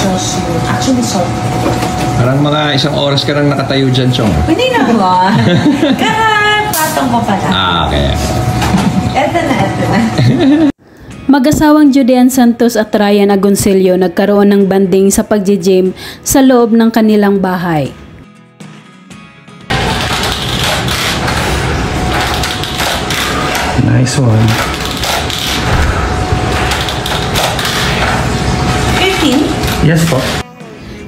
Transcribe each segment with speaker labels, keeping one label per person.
Speaker 1: sauce yun. Actually, salt.
Speaker 2: Parang mga isang oras ka nang nakatayo dyan, Chong.
Speaker 1: Hindi naman. Kakapatong ko pala.
Speaker 2: Okay.
Speaker 1: Eto na.
Speaker 3: Mag-asawang Judean Santos at Ryan Agoncillo nagkaroon ng banding sa pagji-gym sa loob ng kanilang bahay.
Speaker 2: Nice one.
Speaker 1: 15?
Speaker 2: Yes po.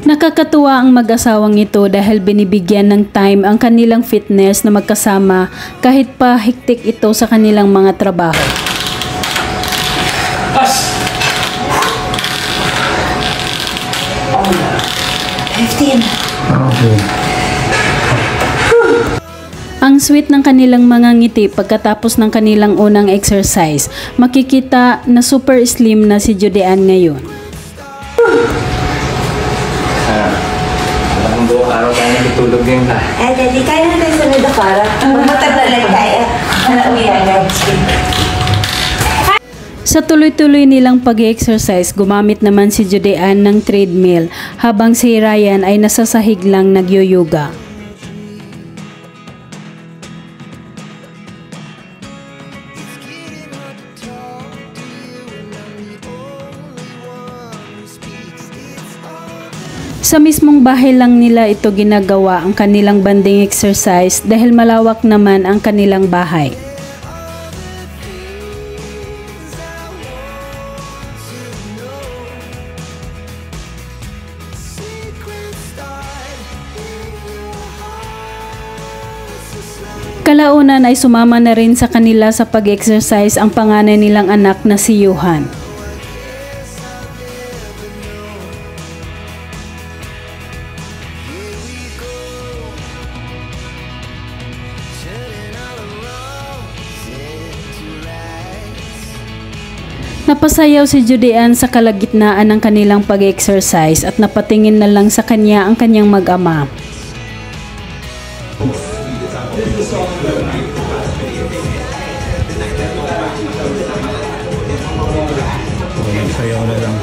Speaker 3: Nakakatuwa ang mag-asawang ito dahil binibigyan ng time ang kanilang fitness na magkasama kahit pa hektik ito sa kanilang mga trabaho.
Speaker 1: 15.
Speaker 2: Okay.
Speaker 3: Ang sweet ng kanilang mga ngiti pagkatapos ng kanilang unang exercise. Makikita na super slim na si Judean ngayon.
Speaker 2: Ang buong araw tayo natutulog din ka.
Speaker 1: Daddy, kaya na tayo sa Medafara. Magmatar na lang kaya. Uwi agad.
Speaker 3: Sa tuloy-tuloy nilang pag-exercise, gumamit naman si Judean ng treadmill habang si Ryan ay nasa sahig lang nagyo-yoga. Sa mismong bahay lang nila ito ginagawa ang kanilang banding exercise dahil malawak naman ang kanilang bahay. Kalaunan ay sumama na rin sa kanila sa pag-exercise ang panganay nilang anak na si Johan. Napasayaw si Judean sa kalagitnaan ng kanilang pag-exercise at napatingin na lang sa kanya ang kanyang mag-ama.
Speaker 2: Sayaw na lang.